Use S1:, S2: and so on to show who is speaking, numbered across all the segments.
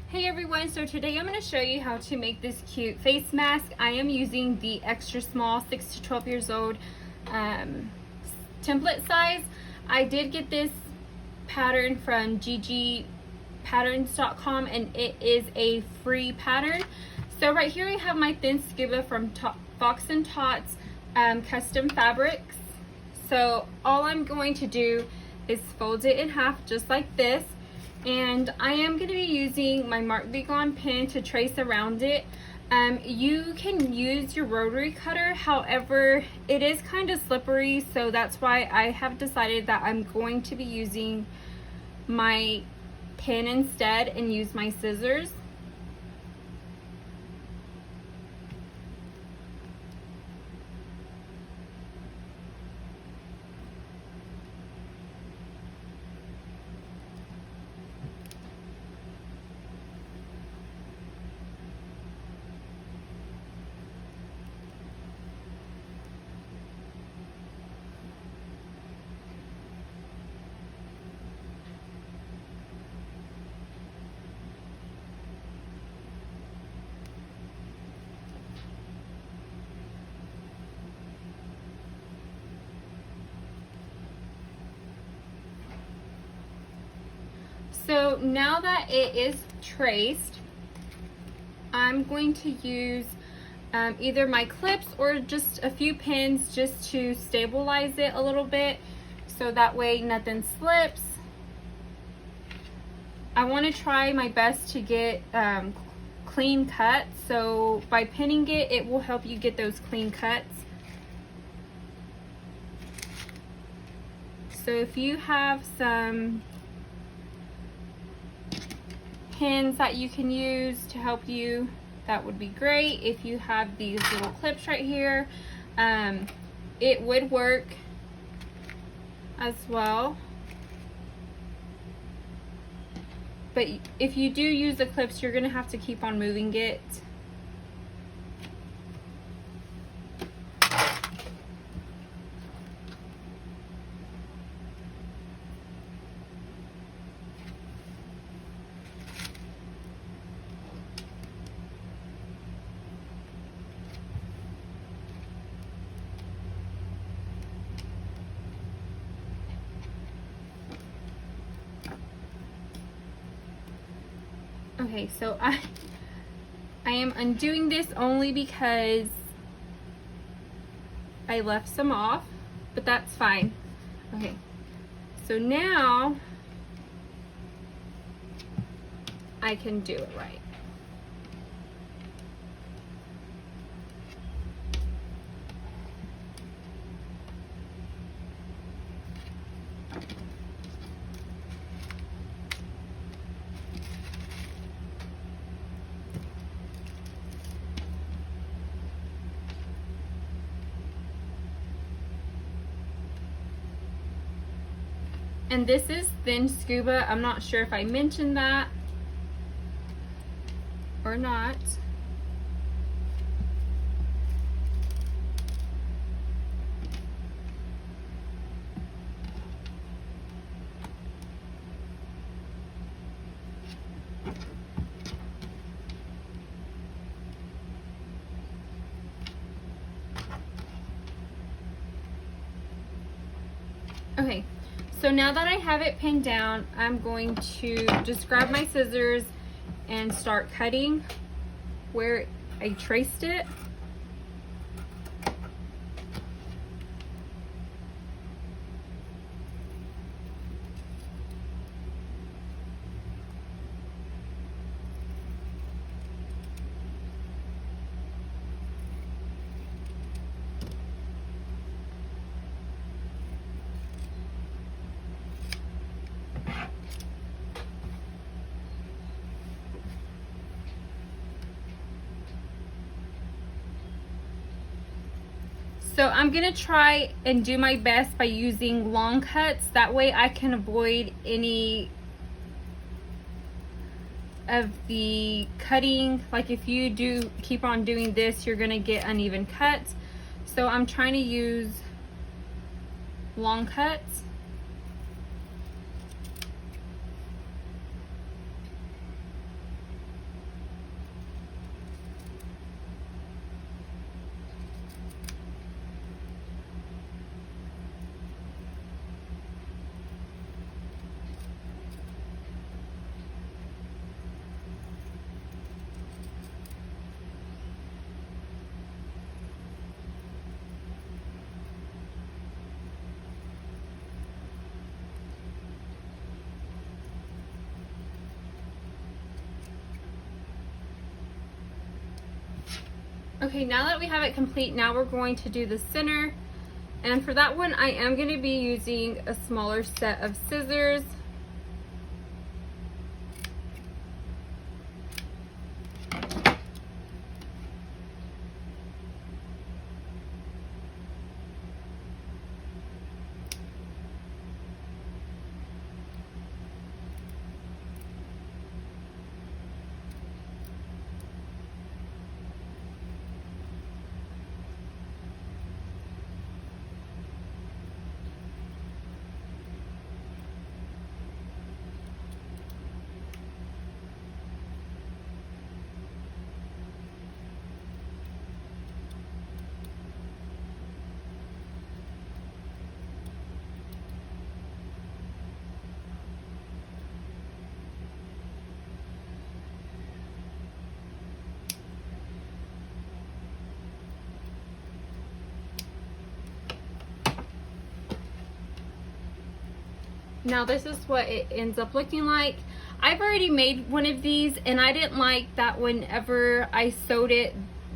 S1: Hey everyone, so today I'm going to show you how to make this cute face mask. I am using the extra small 6 to 12 years old template size. I did get this pattern from ggpatterns.com and it is a free pattern. So right here I have my thin scuba from Fox and Tots custom fabrics. So all I'm going to do is fold it in half just like this. And I am going to be using my Mark B Gone pen to trace around it. You can use your rotary cutter, however it is kind of slippery, so that's why I have decided that I'm going to be using my pen instead and use my scissors. So now that it is traced, I'm going to use either my clips or just a few pins just to stabilize it a little bit so that way nothing slips. I want to try my best to get clean cuts, so by pinning it, it will help you get those clean cuts. So if you have some pins that you can use to help you, that would be great. If you have these little clips right here, it would work as well. But if you do use the clips, you're gonna have to keep on moving it. Okay, so I am undoing this only because I left some off, but that's fine. Okay, so now I can do it right. And this is thin scuba. I'm not sure if I mentioned that or not. Okay. So now that I have it pinned down, I'm going to just grab my scissors and start cutting where I traced it. So I'm gonna try and do my best by using long cuts. That way I can avoid any of the cutting. Like if you do keep on doing this, you're gonna get uneven cuts. So I'm trying to use long cuts. Okay, now that we have it complete, now we're going to do the center. And for that one, I am going to be using a smaller set of scissors. Now this is what it ends up looking like. I've already made one of these and I didn't like that whenever I sewed it,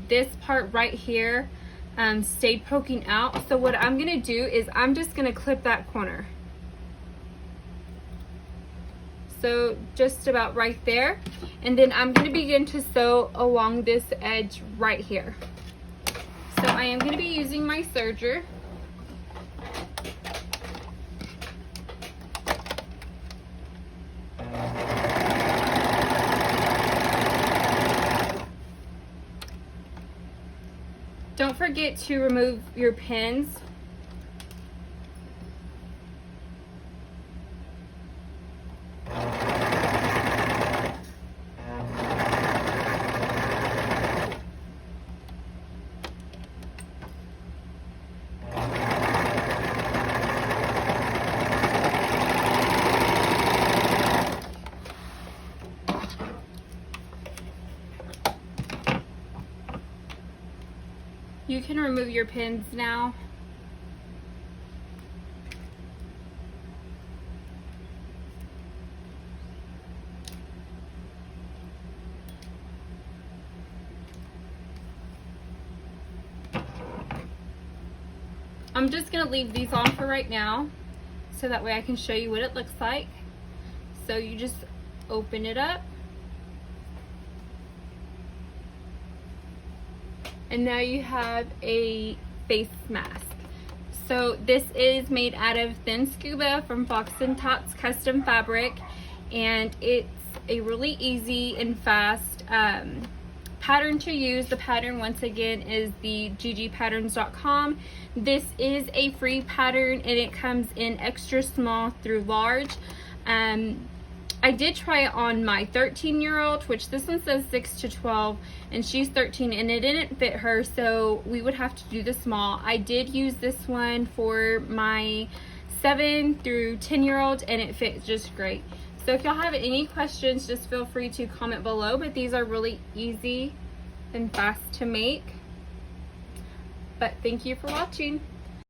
S1: this part right here stayed poking out. So what I'm gonna do is I'm just gonna clip that corner. So just about right there. And then I'm gonna begin to sew along this edge right here. So I am gonna be using my serger. Don't forget to remove your pins. You can remove your pins now. I'm just going to leave these on for right now so that way I can show you what it looks like. So you just open it up. And now you have a face mask. So this is made out of thin scuba from Fox and Tots custom fabric, and it's a really easy and fast pattern to use. The pattern once again is the ggpatterns.com. This is a free pattern and it comes in extra small through large. I did try it on my 13-year-old, which this one says 6 to 12, and she's 13, and it didn't fit her, so we would have to do the small. I did use this one for my 7 through 10-year-old, and it fits just great. So if y'all have any questions, just feel free to comment below, but these are really easy and fast to make. But thank you for watching.